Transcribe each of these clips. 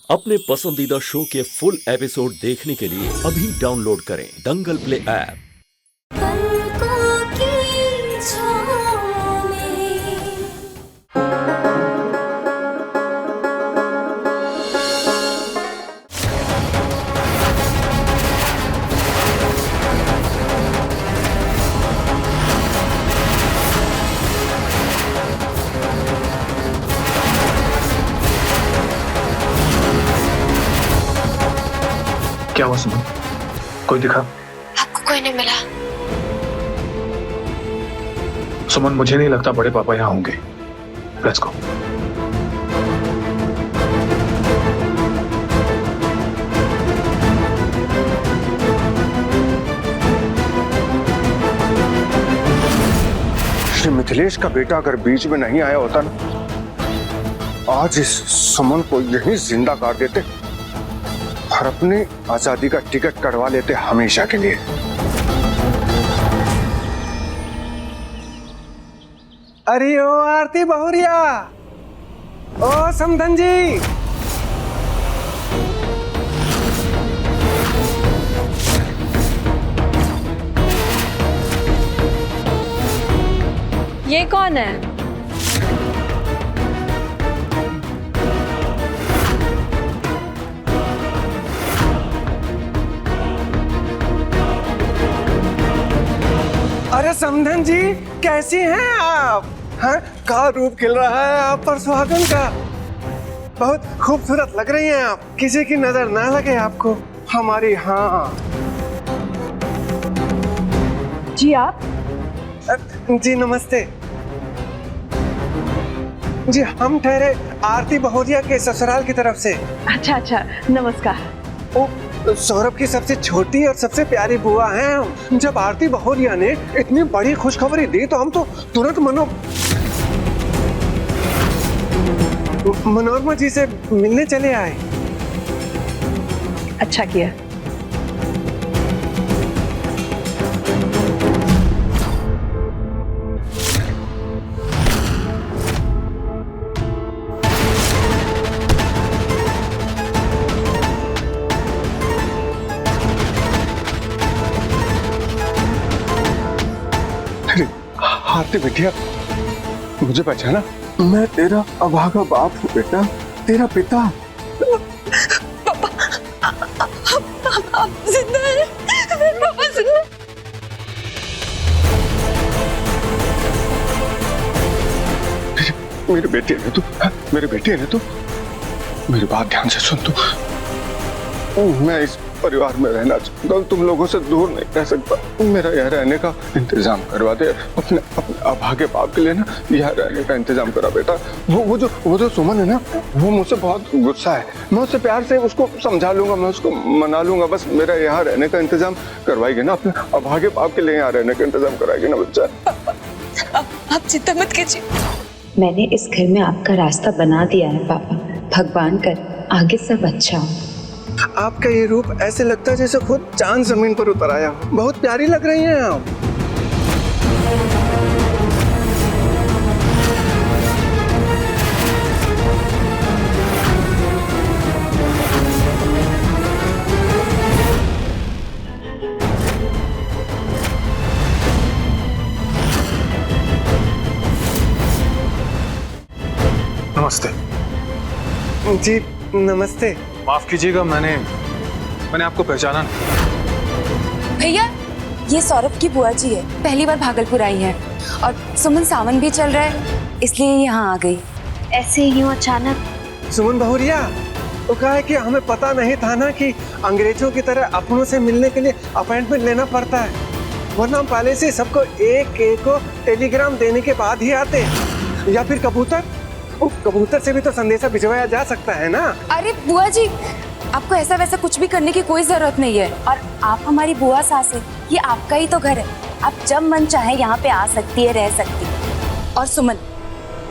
अपने पसंदीदा शो के फुल एपिसोड देखने के लिए अभी डाउनलोड करें दंगल प्ले ऐप। पलकों की छाँव में क्या हुआ सुमन? कोई दिखा? आपको कोई नहीं मिला? सुमन, मुझे नहीं लगता बड़े पापा यहाँ होंगे। Let's go. श्री मिथिलेश का बेटा अगर बीच में नहीं आया होता ना, आज इस सुमन को यहीं जिंदा कर देते और अपनी आजादी का टिकट कटवा लेते हमेशा के लिए। अरे ओ आरती बहुरिया, ओ समधन जी, ये कौन है? अरे समधन जी, कैसी हैं आप? हाँ, का रूप खिल रहा है आप पर सुहागन का। बहुत खूबसूरत लग रही हैं आप, किसी की नजर ना लगे आपको हमारी। हाँ जी आप? जी नमस्ते जी, हम ठहरे आरती बहुरिया के ससुराल की तरफ से। अच्छा अच्छा, नमस्कार। ओ, सौरभ की सबसे छोटी और सबसे प्यारी बुआ हैं हम। जब आरती बहुरिया ने इतनी बड़ी खुशखबरी दी तो हम तो तुरंत मनोरमा जी से मिलने चले आए। अच्छा किया। आरती बिटिया, मुझे पहचाना? मैं तेरा अभागा बाप हूँ बेटा, तेरा पिता। आप जिंदा हैं? मेरे पापा जिंदा? मेरी बेटी है ना तू? मेरी बेटी है ना तू? मेरी बात ध्यान से सुन तू। मैं इस परिवार में रहना चाहता हूँ, तुम लोगों से दूर नहीं रह सकता। मेरा यहाँ रहने का इंतजाम करवा दे। अपने अभागे बाप के लिए ना यहाँ रहने का इंतजाम करा बेटा। वो जो सुमन है ना, वो मुझसे बहुत गुस्सा है। मैं उससे प्यार से उसको समझा लूंगा, मैं उसको मना लूंगा। बस मेरा यहाँ रहने का इंतजाम करवाएगी ना, अपने अभागे बाप के लिए यहाँ रहने का इंतजाम कराएगी ना बच्चा। आप चिंता मत कीजिए। मैंने इस घर में आपका रास्ता बना दिया है पापा। भगवान कर आगे सब अच्छा हो। आपका ये रूप ऐसे लगता है जैसे खुद चांद जमीन पर उतर आया। बहुत प्यारी लग रही हैं आप। नमस्ते। जी नमस्ते। माफ कीजिएगा, मैंने आपको पहचाना नहीं। भैया, ये सौरभ की बुआ जी है, पहली बार भागलपुर आई है और सुमन सावन भी चल रहा है, इसलिए यहाँ आ गई। ऐसे यूं अचानक? सुमन बहुरिया, तो कहा है कि हमें पता नहीं था ना कि अंग्रेजों की तरह अपनों से मिलने के लिए अपॉइंटमेंट लेना पड़ता है, वरना हम पहले से सबको एक एक को टेलीग्राम देने के बाद ही आते। या फिर कबूतर, कबूतर से भी तो संदेशा भिजवाया जा सकता है ना। अरे बुआ जी, आपको ऐसा वैसा कुछ भी करने की कोई जरूरत नहीं है। और आप हमारी बुआ सास है, ये आपका ही तो घर है। आप जब मन चाहे यहाँ पे आ सकती है, रह सकती है। और सुमन,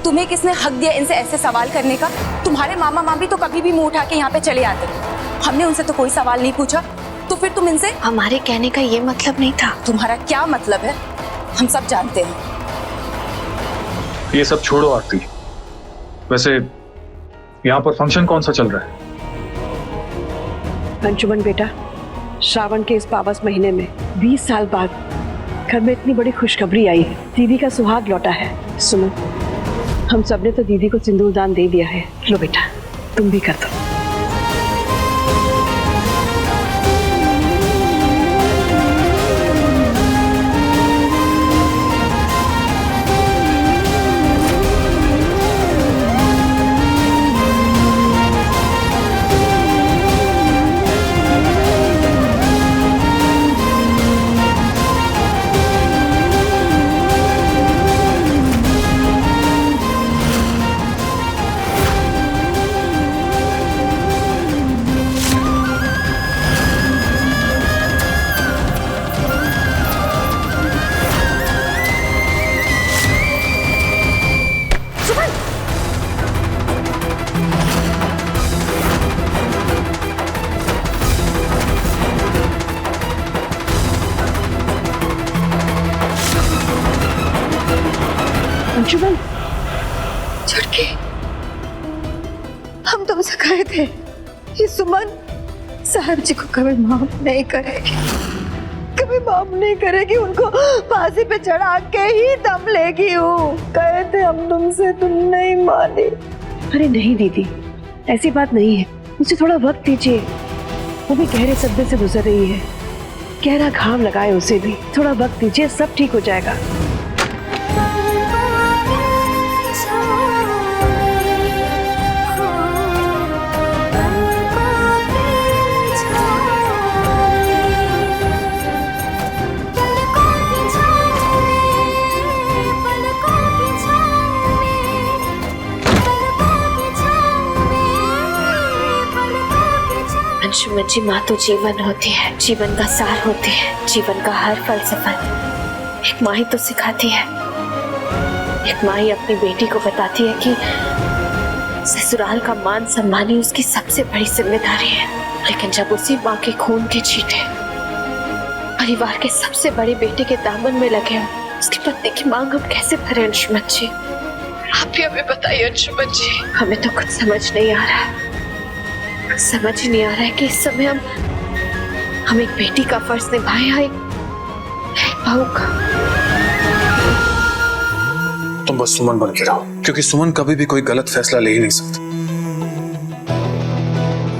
तुम्हें किसने हक दिया इनसे ऐसे सवाल करने का? तुम्हारे मामा मामी तो कभी भी मुंह उठा के यहाँ पे चले आते, हमने उनसे तो कोई सवाल नहीं पूछा। तो फिर तुम इनसे? हमारे कहने का ये मतलब नहीं था। तुम्हारा क्या मतलब है हम सब जानते हैं। ये सब छोड़ो आरती, वैसे यहाँ पर फंक्शन कौन सा चल रहा है? अंशुमन बेटा, श्रावण के इस पावस महीने में 20 साल बाद घर में इतनी बड़ी खुशखबरी आई है। दीदी का सुहाग लौटा है। सुनो, हम सबने तो दीदी को सिंदूर दान दे दिया है। लो बेटा, तुम भी कर दो। अंशुमन, छुटकी, हम तुमसे कहे थे कि सुमन साहब जी को कभी माफ नहीं करेगी, कभी माफ नहीं करेगी, उनको फांसी पे चढ़ा के ही दम लेगी। वो कहे थे हम तुमसे, तुम नहीं मानी। अरे नहीं दीदी, ऐसी बात नहीं है। मुझे थोड़ा वक्त दीजिए। वो भी गहरे सदमे से गुजर रही है। गहरा घाव लगाए उसे भी। थोड़ा वक्त दीजिए, सब ठीक हो जाएगा। अंशुमन जी, माँ तो जीवन होती है, जीवन का सार होती है, जीवन का हर फलसफा एक माँ ही तो सिखाती है। एक माँ ही अपनी बेटी को बताती है कि ससुराल का मान सम्मान ही उसकी सबसे बड़ी जिम्मेदारी है। लेकिन जब उसी माँ के खून के छींटे परिवार के सबसे बड़े बेटे के दामन में लगे हो, उसकी पत्नी की मांग हम कैसे भरे अंशुमन जी? आप ही हमें बताइए अंशुमन जी। हमें तो कुछ समझ नहीं आ रहा है। समझ ही नहीं आ रहा है कि इस समय हम एक बेटी का फर्ज निभाएं या एक बहू का। तुम बस सुमन बन के रहो, क्योंकि सुमन कभी भी कोई गलत फैसला ले ही नहीं सकती।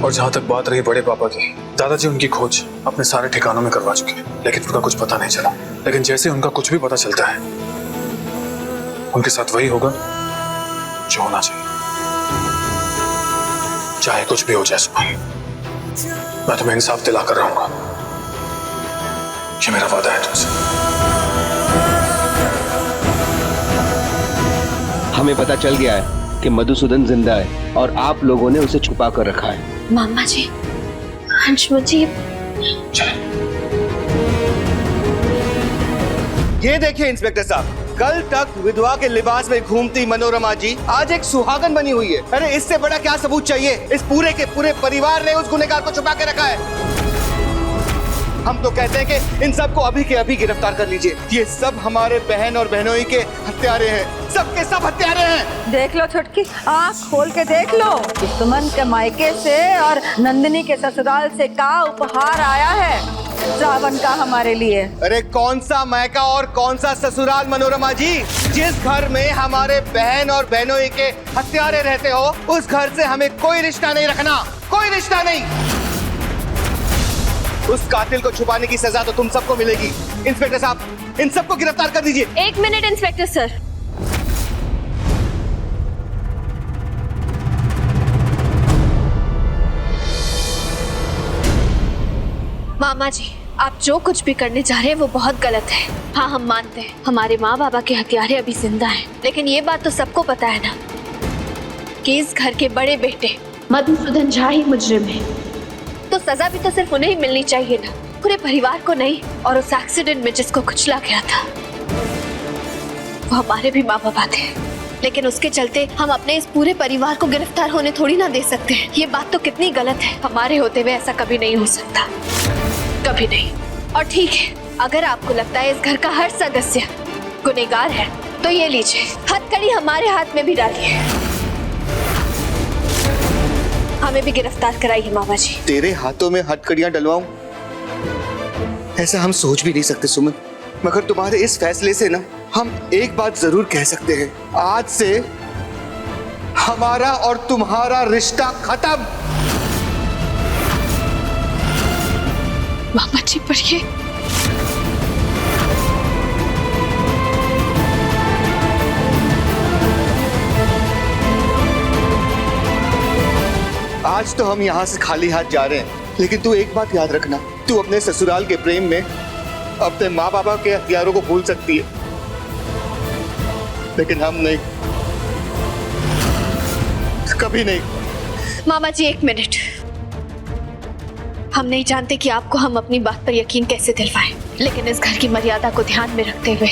और जहां तक बात रही बड़े पापा की, दादाजी उनकी खोज अपने सारे ठिकानों में करवा चुके हैं, लेकिन उनका कुछ पता नहीं चला। लेकिन जैसे उनका कुछ भी पता चलता है, उनके साथ वही होगा जो होना चाहिए, चाहे कुछ भी हो जाए। सुमन, मैं तुम्हें इंसाफ दिला कर रहूंगा, ये मेरा वादा है तुमसे। हमें पता चल गया है कि मधुसूदन जिंदा है और आप लोगों ने उसे छुपा कर रखा है। मामा जी, अंशुमन जी, ये देखिए इंस्पेक्टर साहब, कल तक विधवा के लिबास में घूमती मनोरमा जी आज एक सुहागन बनी हुई है। अरे इससे बड़ा क्या सबूत चाहिए? इस पूरे के पूरे परिवार ने उस गुनहगार को छुपा के रखा है। हम तो कहते हैं कि इन सबको अभी के अभी गिरफ्तार कर लीजिए। ये सब हमारे बहन और बहनोई के हत्यारे हैं, सबके सब हत्यारे हैं। देख लो छुटकी, आँख खोल के देख लो, सुमन के मायके से और नंदिनी के ससुराल से का उपहार आया है श्रावण का हमारे लिए। अरे कौन सा मायका और कौन सा ससुराल मनोरमा जी? जिस घर में हमारे बहन और बहनों के हत्यारे रहते हो, उस घर से हमें कोई रिश्ता नहीं रखना, कोई रिश्ता नहीं। उस कातिल को छुपाने की सजा तो तुम सबको मिलेगी। इंस्पेक्टर साहब, इन सबको गिरफ्तार कर दीजिए। 1 मिनट इंस्पेक्टर सर। मामा जी, आप जो कुछ भी करने जा रहे हैं वो बहुत गलत है। हाँ, हम मानते हैं हमारे माँ बाबा के हत्यारे अभी जिंदा हैं, लेकिन ये बात तो सबको पता है ना कि इस घर के बड़े बेटे मधुसूदन झा ही मुजरिम है। तो सजा भी तो सिर्फ उन्हें ही मिलनी चाहिए ना, पूरे परिवार को नहीं। और उस एक्सीडेंट में जिसको कुचला गया था वो हमारे भी माँ बाबा थे, लेकिन उसके चलते हम अपने इस पूरे परिवार को गिरफ्तार होने थोड़ी ना दे सकते हैं। ये बात तो कितनी गलत है। हमारे होते हुए ऐसा कभी नहीं हो सकता, कभी नहीं। और ठीक है, अगर आपको लगता है इस घर का हर सदस्य गुनहगार है तो ये लीजिए, हथकड़ी हमारे हाथ में भी डालिए। हमें भी गिरफ्तार कराइए मामा जी। तेरे हाथों में हथकड़ियां डलवाऊं, ऐसा हम सोच भी नहीं सकते सुमन। मगर तुम्हारे इस फैसले से ना हम एक बात जरूर कह सकते हैं, आज से हमारा और तुम्हारा रिश्ता खत्म। मामा जी पर ये आज तो हम यहाँ से खाली हाथ जा रहे हैं, लेकिन तू एक बात याद रखना, तू अपने ससुराल के प्रेम में अपने माँ बाबा के हथियारों को भूल सकती है, लेकिन हम नहीं, कभी नहीं। मामा जी एक मिनट, हम नहीं जानते कि आपको हम अपनी बात पर यकीन कैसे दिलवाएं, लेकिन इस घर की मर्यादा को ध्यान में रखते हुए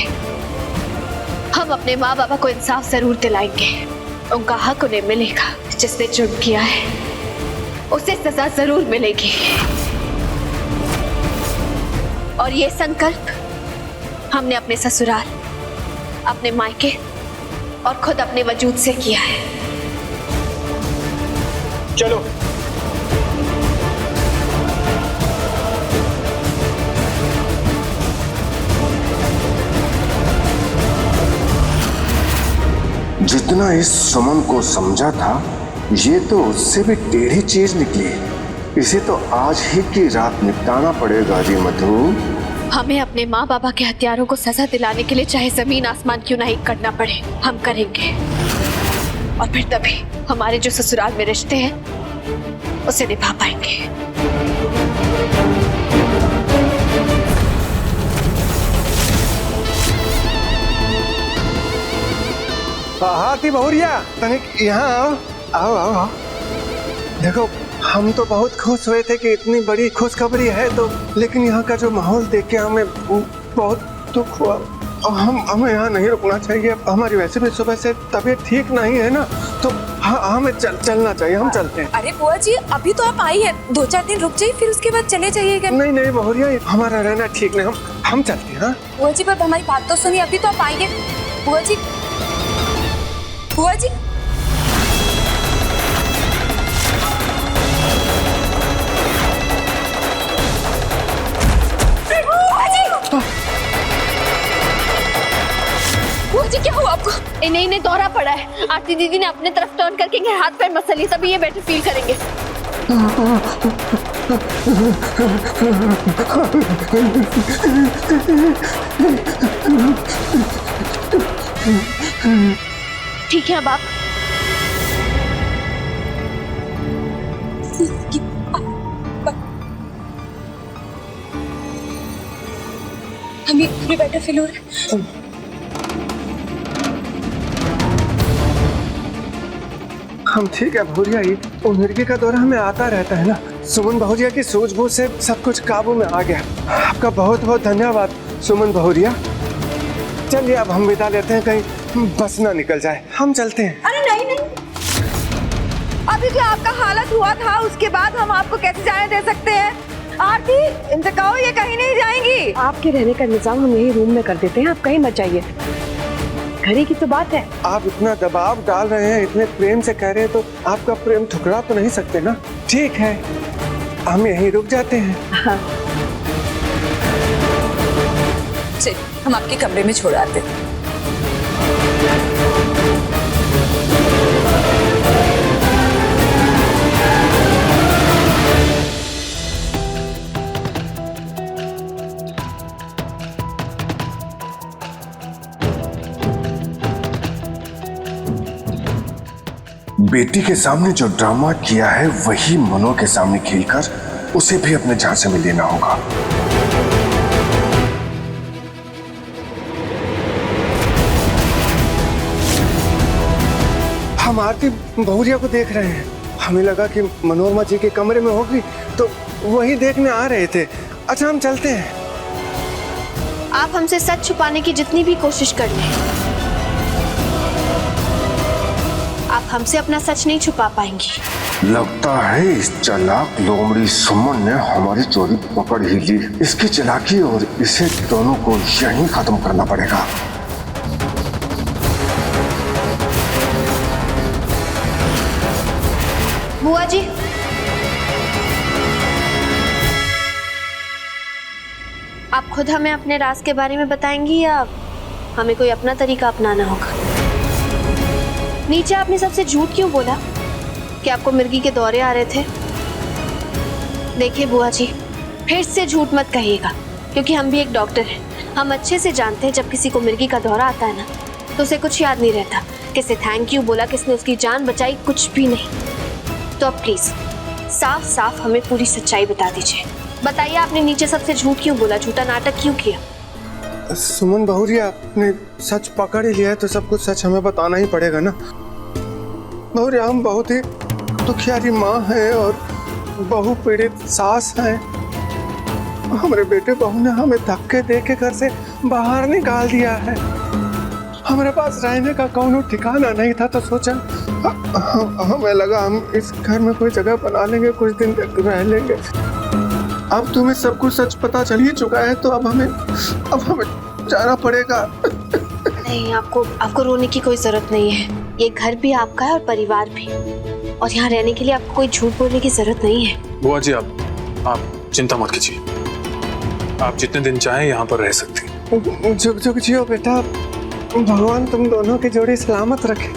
हम अपने माँ बाबा को इंसाफ जरूर दिलाएंगे। उनका हक उन्हें मिलेगा, जिसने जुर्म किया है उसे सजा जरूर मिलेगी। और ये संकल्प हमने अपने ससुराल, अपने मायके और खुद अपने वजूद से किया है। चलो। जितना इस सुमन को समझा था, ये तो उससे भी टेढ़ी चीज निकली। इसे तो आज ही की रात निपटाना पड़ेगा जी मधु। हमें अपने माँ बाबा के हत्यारों को सजा दिलाने के लिए चाहे जमीन आसमान क्यों नहीं करना पड़े, हम करेंगे। और फिर तभी हमारे जो ससुराल में रिश्ते हैं उसे निभा पाएंगे। हाथी बहुरिया, तनिक यहाँ आओ। आओ आओ आओ। देखो, हम तो बहुत खुश हुए थे कि इतनी बड़ी खुशखबरी है, तो लेकिन यहाँ का जो माहौल देख के हमें बहुत दुख हुआ। हमें यहाँ नहीं रुकना चाहिए। हमारी वैसे भी सुबह से तबीयत ठीक नहीं है ना, तो हमें चलना चाहिए। हम चलते हैं। अरे बुआ जी, अभी तो आप आई है, 2-4 दिन रुक जाइए, फिर उसके बाद चले जाइएगा। नहीं नहीं बहुरिया, हमारा रहना ठीक नहीं, हम चलते हैं। बुआ जी, पर हमारी बात तो सुनिए, अभी तो आप आइए। बुआ जी, बुआ जी, जी क्या हुआ आपको? इन्हें दौरा पड़ा है। आरती दीदी ने अपने तरफ टर्न करके इनके हाथ पैर मसल लिए, तभी ये बेटर फील करेंगे। ठीक है अब आप हमें बेटर फील हो रहा है। हम ठीक है भौरिया, ये मिर्गी का दौरा हमें आता रहता है ना। सुमन बहुरिया की सूझबूझ से सब कुछ काबू में आ गया। आपका बहुत बहुत धन्यवाद सुमन बहुरिया। चलिए अब हम विदा लेते हैं, कहीं बस ना निकल जाए। हम चलते हैं। अरे नहीं नहीं, अभी जो आपका हालत हुआ था उसके बाद हम आपको कैसे जाने दे सकते हैं? आरती, इनसे कहो ये कहीं नहीं जाएंगी। आपके रहने का इंतजाम हम यही रूम में कर देते हैं, आप कहीं मत जाइए। घरे की तो बात है। आप इतना दबाव डाल रहे हैं, इतने प्रेम से कह रहे हैं, तो आपका प्रेम ठुकरा तो नहीं सकते ना। ठीक है, हम यहीं रुक जाते हैं। हाँ। चलिए, हम आपके कमरे में छोड़ आते हैं। बेटी के सामने जो ड्रामा किया है वही मनो के सामने खेलकर उसे भी अपने झांसे में लेना होगा। हम आरती बहुरिया को देख रहे हैं। हमें लगा कि मनोरमा जी के कमरे में होगी, तो वही देखने आ रहे थे। अच्छा, हम चलते हैं। आप हमसे सच छुपाने की जितनी भी कोशिश कर लें, आप हमसे अपना सच नहीं छुपा पाएंगी। लगता है इस चालाक लोमड़ी सुमन ने हमारी चोरी पकड़ ही ली। इसकी चालाकी और इसे दोनों को यहीं खत्म करना पड़ेगा। बुआ जी, आप खुद हमें अपने राज के बारे में बताएंगी या हमें कोई अपना तरीका अपनाना होगा? नीचे आपने सबसे झूठ क्यों बोला कि आपको मिर्गी के दौरे आ रहे थे? देखिए बुआ जी, फिर से झूठ मत कहिएगा, क्योंकि हम भी एक डॉक्टर हैं। हम अच्छे से जानते हैं जब किसी को मिर्गी का दौरा आता है ना, तो उसे कुछ याद नहीं रहता, किसे थैंक यू बोला, किसने उसकी जान बचाई, कुछ भी नहीं। तो अब प्लीज साफ साफ हमें पूरी सच्चाई बता दीजिए। बताइए आपने नीचे सबसे झूठ क्यों बोला, झूठा नाटक क्यों किया? सुमन बहुरिया, आपने सच पकड़ ही लिया है तो सब कुछ सच हमें बताना ही पड़ेगा ना। बहुरिया, हम बहुत ही दुखियारी माँ है और बहु पीड़ित सास है। हमारे बेटे बहू ने हमें धक्के दे के घर से बाहर निकाल दिया है। हमारे पास रहने का कौनो ठिकाना नहीं था, तो सोचा हमें लगा हम इस घर में कोई जगह बना लेंगे, कुछ दिन तक रह लेंगे। अब तुम्हें सब कुछ सच पता चल ही चुका है, तो अब हमें जाना पड़ेगा। नहीं, आपको रोने की कोई जरूरत नहीं है। ये घर भी आपका है और परिवार भी, और यहाँ रहने के लिए आपको कोई झूठ बोलने की जरूरत नहीं है। बुआ जी, आप चिंता मत कीजिए, आप जितने दिन चाहें यहाँ पर रह सकती। जुग जुग जियो बेटा, भगवान तुम दोनों की जोड़ी सलामत रखे।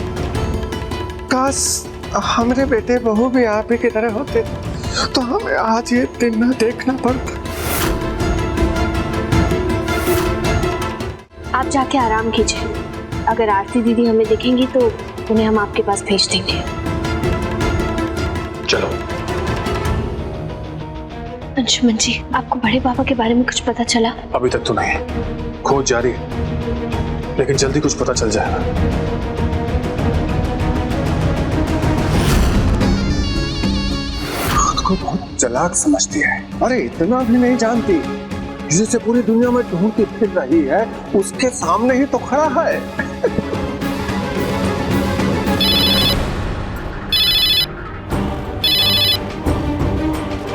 काश हमारे बेटे बहू भी आप ही की तरह होते तो हमें आज ये दिन न देखना पड़ता। आप जाके आराम कीजिए। अगर आरती दीदी हमें दिखेंगी तो उन्हें हम आपके पास भेज देंगे। चलो। अंशुमन जी, आपको बड़े पापा के बारे में कुछ पता चला? अभी तक तो नहीं, खोज जारी है, लेकिन जल्दी कुछ पता चल जाएगा। खुद को बहुत चालाक समझती है। अरे इतना भी नहीं जानती, जिसे पूरी दुनिया में ढूंढती फिर रही है, उसके सामने ही तो खड़ा है।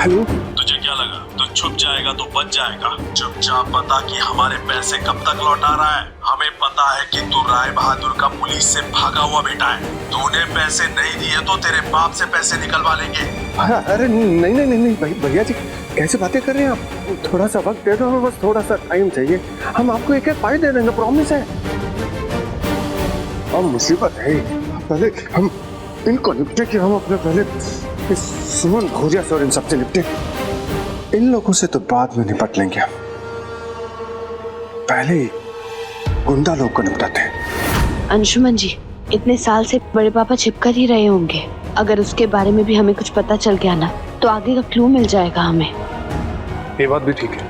हेलो, तुझे क्या लगा तू छुप जाएगा तो बच जाएगा? चुपचाप बता कि हमारे पैसे कब तक लौटा रहा है। हमें पता है कि तू राय बहादुर का पुलिस से भागा हुआ बेटा है। तूने पैसे नहीं दिए तो तेरे बाप से पैसे निकलवा लेंगे। अरे नहीं भैया जी, कैसे बातें कर रहे हैं आप? थोड़ा सा वक्त दे दो हमें, बस थोड़ा सा टाइम चाहिए। हम आपको एक एक पाई दे देंगे, प्रॉमिस है। अब मुसीबत है, पहले हम इनको निपटे कि हम अपने पहले इस सुमन भूरिया से और इन सबसे निपटे। इन लोगों से तो बाद में निपट लेंगे हम, पहले ही गुंडा लोग को निपटाते हैं। अंशुमन जी, इतने साल से बड़े पापा छिपकर ही रहे होंगे। अगर उसके बारे में भी हमें कुछ पता चल गया ना, तो आगे का क्लू मिल जाएगा हमें। ये बात भी ठीक है,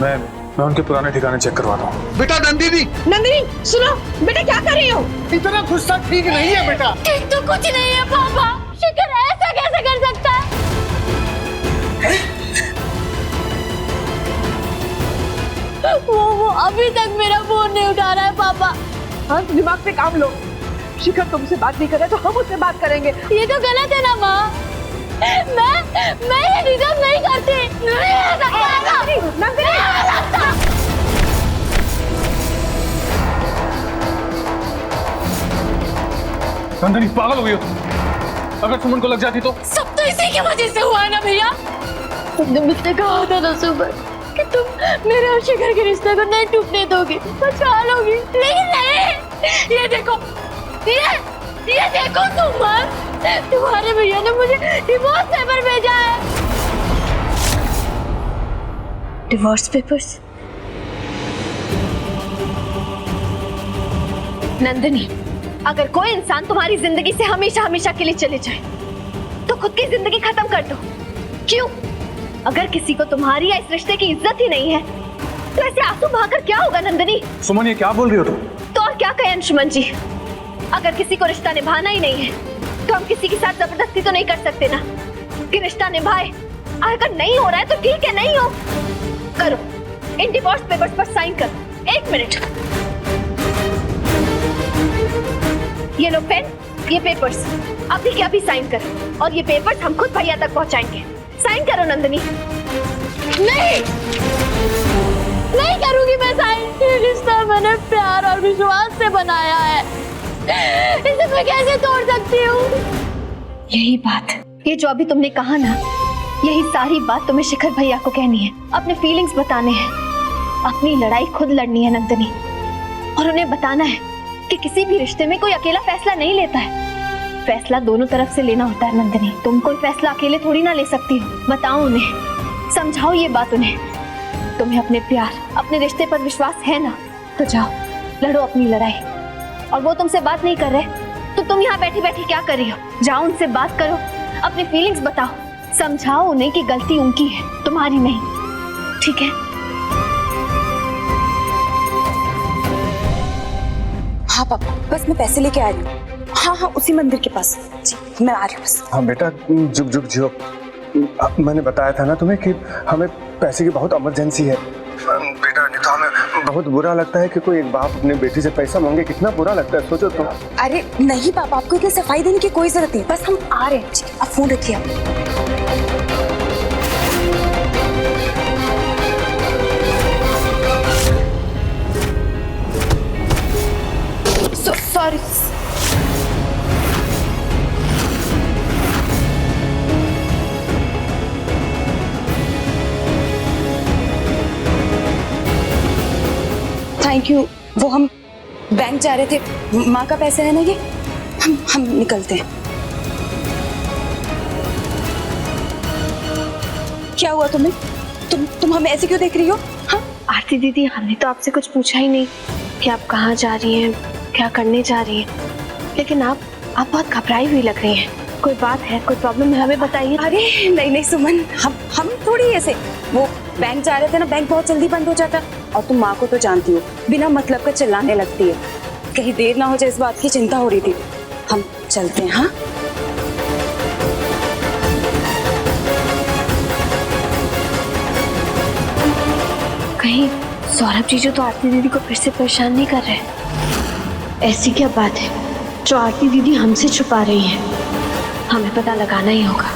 मैं उनके पुराने ठिकाने चेक करवाता हूँ। बेटा नंदिनी, नंदिनी सुनो, बेटा क्या कर रही हो? इतना गुस्सा ठीक नहीं है बेटा। ठीक तो कुछ नहीं है पापा, शिखर ऐसा कैसे कर सकता है? वो अभी तक मेरा फोन नहीं उठा रहा है पापा। हाँ, दिमाग पे काम लो। शिखर तुमसे बात नहीं कर रहा तो हम उससे बात करेंगे। ये तो गलत है ना माँ, मैं ये डिजर्व नहीं करती। नहीं हो सकता, नहीं हो सकता। नंदिनी पागल हो गई हो तुम? अगर सुमन को लग जाती तो? सब तो इसी की वजह से हुआ ना भैया। तुमने मुझसे कहा था ना सुबह कि तुम मेरे और शिखर के रिश्ते को नहीं टूटने दोगी, बचा लोगी, लेकिन नहीं। ये देखो, ये देखो तुम्हारे भैया ने मुझे डिवोर्स पेपर भेजा है। Divorce papers? नंदिनी, अगर कोई इंसान तुम्हारी जिंदगी से हमेशा हमेशा के लिए चले जाए तो खुद की जिंदगी खत्म कर दो। क्यों? अगर किसी को तुम्हारी या इस रिश्ते की इज्जत ही नहीं है तो ऐसे आंसू बहाकर क्या होगा नंदिनी? सुमन, ये क्या बोल रही हो तुम? तो और क्या कहें अंशुमन जी, अगर किसी को रिश्ता निभाना ही नहीं है तो हम किसी के साथ जबरदस्ती तो नहीं कर सकते ना कि रिश्ता निभाए। अगर नहीं हो रहा है तो ठीक है, नहीं हो, करो इन डिवोर्स पेपर्स पर साइन करो। 1 मिनट, ये लो पेन, ये पेपर्स अभी के अभी साइन करो, और ये पेपर्स हम खुद भैया तक पहुंचाएंगे। साइन करो नंदिनी। नहीं करूंगी मैं साइन। ये रिश्ता मैंने प्यार और विश्वास से बनाया है, इसे मैं कैसे तोड़ सकती हूँ? यही बात, ये जो अभी तुमने कहा ना, यही सारी बात तुम्हें शिखर भैया को कहनी है, अपने फीलिंग्स बताने हैं, अपनी लड़ाई खुद लड़नी है नंदिनी, और उन्हें बताना है कि किसी भी रिश्ते में कोई अकेला फैसला नहीं लेता है, फैसला दोनों तरफ से लेना होता है नंदिनी। तुम कोई फैसला अकेले थोड़ी ना ले सकती हो। बताओ उन्हें, समझाओ ये बात उन्हें। तुम्हें अपने प्यार, अपने रिश्ते पर विश्वास है ना, तो जाओ लड़ो अपनी लड़ाई। और वो तुमसे बात नहीं कर रहे तो तुम यहाँ बैठी बैठी क्या कर रही हो? जाओ उनसे बात करो, अपनी फीलिंग्स बताओ, समझाओ उन्हें कि गलती उनकी है, तुम्हारी नहीं। ठीक है? हाँ पापा, बस मैं पैसे लेके आ रही हूँ। हाँ हाँ, उसी मंदिर के पास। जी, मैं आ रही हूँ बस। हाँ बेटा, जुग जुग जियो। मैंने बताया था ना तुम्हें कि हमें पैसे की बहुत इमरजेंसी है बेटा, नहीं तो हमें बहुत बुरा लगता है कि कोई एक बाप अपने बेटी से पैसा मांगे। कितना बुरा लगता है, सोचो तुम। अरे नहीं पापा, आपको इतनी सफाई देने की कोई जरूरत नहीं, बस हम आ रहे हैं। आप फोन रखिए। सॉरी। Thank you. वो हम बैंक जा रहे थे, माँ का पैसा है ना ये, हम निकलते हैं। क्या हुआ तुम्हें? तुम हमें ऐसे क्यों देख रही हो? हाँ आरती दीदी, हमने तो आपसे कुछ पूछा ही नहीं कि आप कहाँ जा रही हैं, क्या करने जा रही हैं, लेकिन आप बहुत घबराई हुई लग रही हैं। कोई बात है, कोई प्रॉब्लम है, हमें बताइए। अरे नहीं सुमन, हम थोड़ी ऐसे, वो बैंक जा रहे थे ना, बैंक बहुत जल्दी बंद हो जाता। और तुम माँ को तो जानती हो, बिना मतलब का चिल्लाने लगती है। कहीं देर ना हो जाए इस बात की चिंता हो रही थी। हम चलते हैं। हाँ कहीं सौरभ जीजू तो आरती दीदी को फिर से परेशान नहीं कर रहे? ऐसी क्या बात है जो आरती दीदी हमसे छुपा रही है? हमें पता लगाना ही होगा।